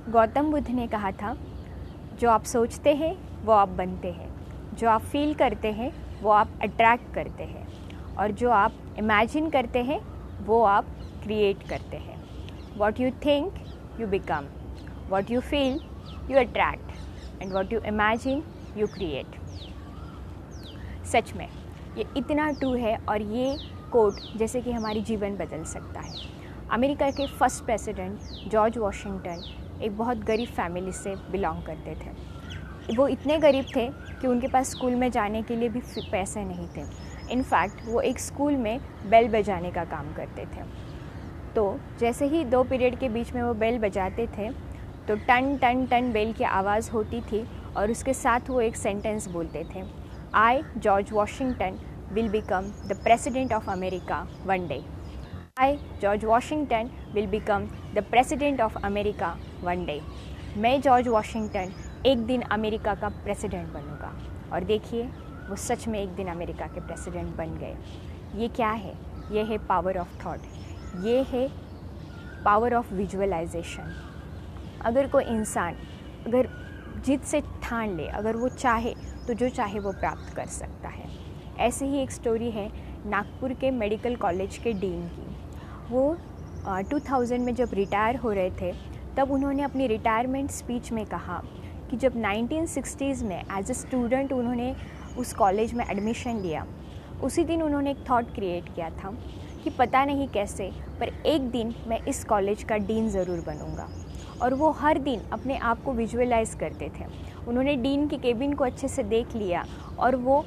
गौतम बुद्ध ने कहा था, जो आप सोचते हैं वो आप बनते हैं, जो आप फील करते हैं वो आप अट्रैक्ट करते हैं, और जो आप इमेजिन करते हैं वो आप क्रिएट करते हैं। What you think you become, what you feel you attract, and what you imagine you create. सच में ये इतना ट्रू है, और ये कोट जैसे कि हमारी जीवन बदल सकता है। अमेरिका के फर्स्ट प्रेसिडेंट जॉर्ज वॉशिंगटन एक बहुत गरीब फैमिली से बिलोंग करते थे। वो इतने गरीब थे कि उनके पास स्कूल में जाने के लिए भी पैसे नहीं थे। इनफैक्ट वो एक स्कूल में बेल बजाने का काम करते थे। तो जैसे ही 2 पीरियड के बीच में वो बेल बजाते थे तो टन टन टन बेल की आवाज़ होती थी, और उसके साथ वो एक सेंटेंस बोलते थे, I George Washington will become the president of America one day. I, George Washington, will become the president of America one day. मैं जॉर्ज वॉशिंगटन एक दिन अमेरिका का प्रेसिडेंट बनूंगा। और देखिए वो सच में एक दिन अमेरिका के प्रेसिडेंट बन गए। ये क्या है? ये है पावर ऑफ थॉट, ये है पावर ऑफ विजुअलाइजेशन। अगर कोई इंसान अगर जिद से ठान ले, अगर वो चाहे तो जो चाहे वो प्राप्त कर सकता है। ऐसे ही एक स्टोरी है नागपुर के मेडिकल कॉलेज के डीन की। वो 2000 में जब रिटायर हो रहे थे तब उन्होंने अपनी रिटायरमेंट स्पीच में कहा कि जब 1960s में एज ए स्टूडेंट उन्होंने उस कॉलेज में एडमिशन लिया, उसी दिन उन्होंने एक थॉट क्रिएट किया था कि पता नहीं कैसे पर एक दिन मैं इस कॉलेज का डीन ज़रूर बनूंगा। और वो हर दिन अपने आप को विजुअलाइज़ करते थे। उन्होंने डीन की केबिन को अच्छे से देख लिया और वो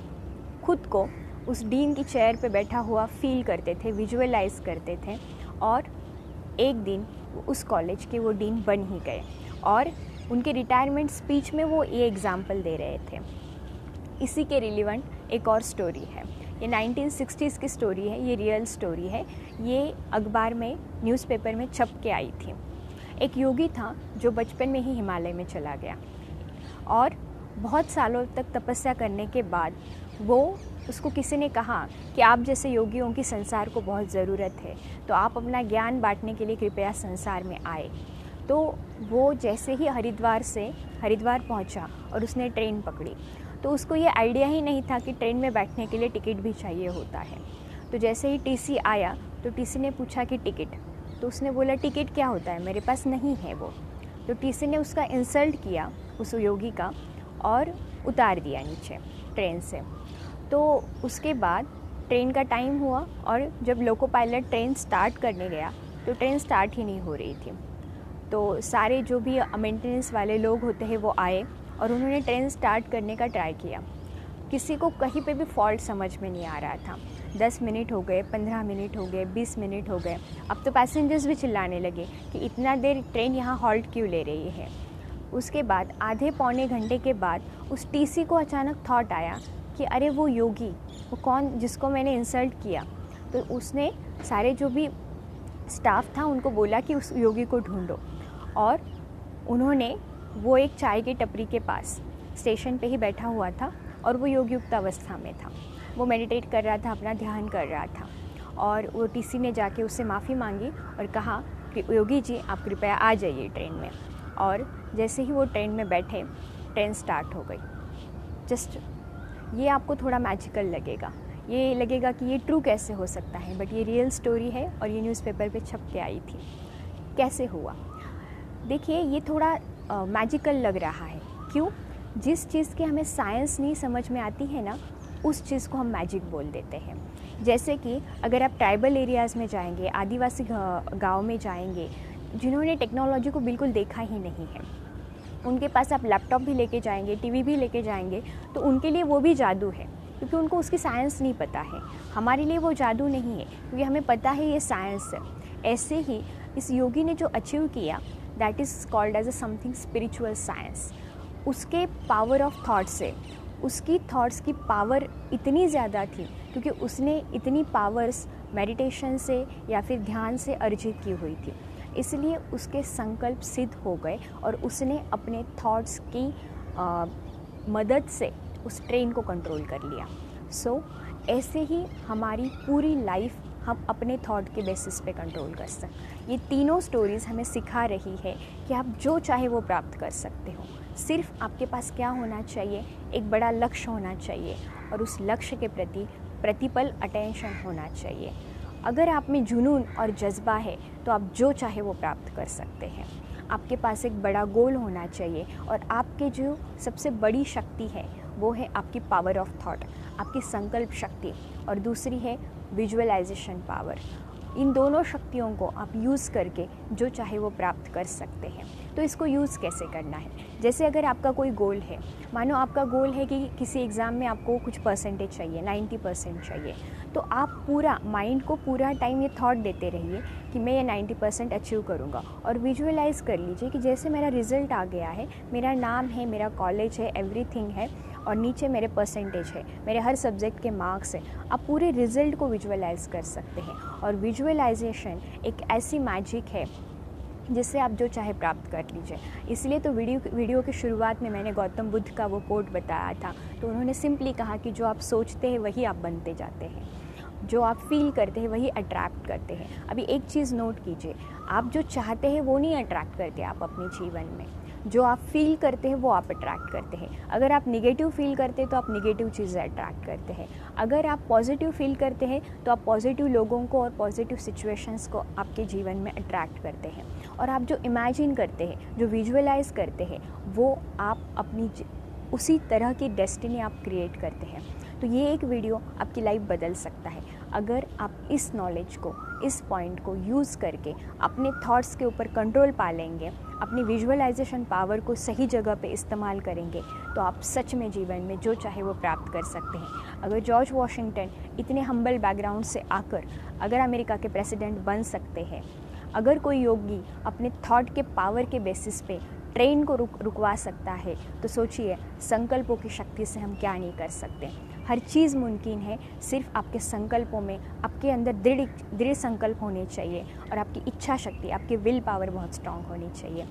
खुद को उस डीन की चेयर पे बैठा हुआ फील करते थे, विजुअलाइज करते थे, और एक दिन उस कॉलेज के वो डीन बन ही गए। और उनके रिटायरमेंट स्पीच में वो ये एग्जाम्पल दे रहे थे। इसी के रिलेवेंट एक और स्टोरी है। ये 1960s की स्टोरी है, ये रियल स्टोरी है। ये अखबार में, न्यूज़पेपर में छप के आई थी। एक योगी था जो बचपन में ही हिमालय में चला गया, और बहुत सालों तक तपस्या करने के बाद उसको किसी ने कहा कि आप जैसे योगियों की संसार को बहुत ज़रूरत है, तो आप अपना ज्ञान बांटने के लिए कृपया संसार में आए। तो वो जैसे ही हरिद्वार पहुंचा और उसने ट्रेन पकड़ी, तो उसको ये आइडिया ही नहीं था कि ट्रेन में बैठने के लिए टिकट भी चाहिए होता है। तो जैसे ही टीसी आया तो टीसी ने पूछा कि टिकट, तो उसने बोला टिकट क्या होता है, मेरे पास नहीं है वो। तो टीसी ने उसका इंसल्ट किया, उस योगी का, और उतार दिया नीचे ट्रेन से। तो उसके बाद ट्रेन का टाइम हुआ, और जब लोको पायलट ट्रेन स्टार्ट करने गया तो ट्रेन स्टार्ट ही नहीं हो रही थी। तो सारे जो भी मेंटेनेंस वाले लोग होते हैं वो आए और उन्होंने ट्रेन स्टार्ट करने का ट्राई किया। किसी को कहीं पे भी फॉल्ट समझ में नहीं आ रहा था। 10 मिनट हो गए, 15 मिनट हो गए, 20 मिनट हो गए। अब तो पैसेंजर्स भी चिल्लाने लगे कि इतना देर ट्रेन यहाँ हॉल्ट क्यों ले रही है। उसके बाद आधे पौने घंटे के बाद उस टीसी को अचानक थॉट आया कि अरे वो योगी, वो कौन जिसको मैंने इंसल्ट किया। तो उसने सारे जो भी स्टाफ था उनको बोला कि उस योगी को ढूंढो, और उन्होंने वो एक चाय की टपरी के पास स्टेशन पे ही बैठा हुआ था, और वो योगी युक्त अवस्था में था। वो मेडिटेट कर रहा था, अपना ध्यान कर रहा था। और वो टीसी ने जाके उससे माफ़ी मांगी और कहा कि योगी जी आप कृपया आ जाइए ट्रेन में। और जैसे ही वो ट्रेन में बैठे, ट्रेन स्टार्ट हो गई। जस्ट ये आपको थोड़ा मैजिकल लगेगा, ये लगेगा कि ये ट्रू कैसे हो सकता है, बट ये रियल स्टोरी है और ये न्यूज़पेपर पे छप के आई थी। कैसे हुआ? देखिए ये थोड़ा मैजिकल लग रहा है। क्यों? जिस चीज़ की हमें साइंस नहीं समझ में आती है ना, उस चीज़ को हम मैजिक बोल देते हैं। जैसे कि अगर आप ट्राइबल एरियाज़ में जाएंगे, आदिवासी गाँव में जाएंगे, जिन्होंने टेक्नोलॉजी को बिल्कुल देखा ही नहीं है, उनके पास आप लैपटॉप भी लेके जाएंगे, टीवी भी लेके जाएंगे, तो उनके लिए वो भी जादू है, क्योंकि उनको उसकी साइंस नहीं पता है। हमारे लिए वो जादू नहीं है, क्योंकि हमें पता है ये साइंस है। ऐसे ही इस योगी ने जो अचीव किया, that is called as a something spiritual science. उसके पावर ऑफ थॉट से, उसकी थॉट्स की पावर इतनी ज़्यादा थी, क्योंकि उसने इतनी पावर्स मेडिटेशन से या फिर ध्यान से अर्जित की हुई थी, इसलिए उसके संकल्प सिद्ध हो गए और उसने अपने थॉट्स की मदद से उस ट्रेन को कंट्रोल कर लिया। सो ऐसे ही हमारी पूरी लाइफ हम अपने थॉट के बेसिस पे कंट्रोल कर सकते। ये तीनों स्टोरीज़ हमें सिखा रही है कि आप जो चाहे वो प्राप्त कर सकते हो। सिर्फ आपके पास क्या होना चाहिए, एक बड़ा लक्ष्य होना चाहिए और उस लक्ष्य के प्रति प्रतिपल अटेंशन होना चाहिए। अगर आप में जुनून और जज्बा है तो आप जो चाहे वो प्राप्त कर सकते हैं। आपके पास एक बड़ा गोल होना चाहिए और आपके जो सबसे बड़ी शक्ति है वो है आपकी पावर ऑफ थॉट, आपकी संकल्प शक्ति, और दूसरी है विजुअलाइजेशन पावर। इन दोनों शक्तियों को आप यूज़ करके जो चाहे वो प्राप्त कर सकते हैं। तो इसको यूज़ कैसे करना है? जैसे अगर आपका कोई गोल है, मानो आपका गोल है कि किसी एग्ज़ाम में आपको कुछ परसेंटेज चाहिए, 90% चाहिए, तो आप पूरा माइंड को पूरा टाइम ये थॉट देते रहिए कि मैं ये 90% अचीव करूँगा, और विजुअलाइज़ कर लीजिए कि जैसे मेरा रिज़ल्ट आ गया है, मेरा नाम है, मेरा कॉलेज है, एवरीथिंग है, और नीचे मेरे परसेंटेज है, मेरे हर सब्जेक्ट के मार्क्स हैं। आप पूरे रिज़ल्ट को विजुअलाइज़ कर सकते हैं। और विजुअलाइजेशन एक ऐसी मैजिक है जिससे आप जो चाहे प्राप्त कर लीजिए। इसलिए तो वीडियो की शुरुआत में मैंने गौतम बुद्ध का वो कोट बताया था। तो उन्होंने सिंपली कहा कि जो आप सोचते हैं वही आप बनते जाते हैं, जो आप फील करते हैं वही अट्रैक्ट करते हैं। अभी एक चीज़ नोट कीजिए, आप जो चाहते हैं वो नहीं अट्रैक्ट करते आप अपने जीवन में, जो आप फील करते हैं वो आप अट्रैक्ट करते हैं। अगर आप निगेटिव फील करते हैं तो आप निगेटिव चीज़ें अट्रैक्ट करते हैं। अगर आप पॉजिटिव फील करते हैं तो आप पॉजिटिव लोगों को और पॉजिटिव सिचुएशंस को आपके जीवन में अट्रैक्ट करते हैं। और आप जो इमेजिन करते हैं, जो विजुअलाइज करते हैं, वो आप अपनी उसी तरह की डेस्टिनी आप क्रिएट करते हैं। तो ये एक वीडियो आपकी लाइफ बदल सकता है अगर आप इस नॉलेज को, इस पॉइंट को यूज़ करके अपने थॉट्स के ऊपर कंट्रोल पा लेंगे, अपनी विजुअलाइजेशन पावर को सही जगह पे इस्तेमाल करेंगे, तो आप सच में जीवन में जो चाहे वो प्राप्त कर सकते हैं। अगर जॉर्ज वॉशिंगटन इतने हम्बल बैकग्राउंड से आकर अगर अमेरिका के प्रेसिडेंट बन सकते हैं, अगर कोई योगी अपने थॉट के पावर के बेसिस पे ट्रेन को रुकवा सकता है, तो सोचिए संकल्पों की शक्ति से हम क्या नहीं कर सकते। हर चीज़ मुमकिन है, सिर्फ आपके संकल्पों में, आपके अंदर दृढ़ संकल्प होने चाहिए और आपकी इच्छा शक्ति, आपकी विल पावर बहुत स्ट्रांग होनी चाहिए।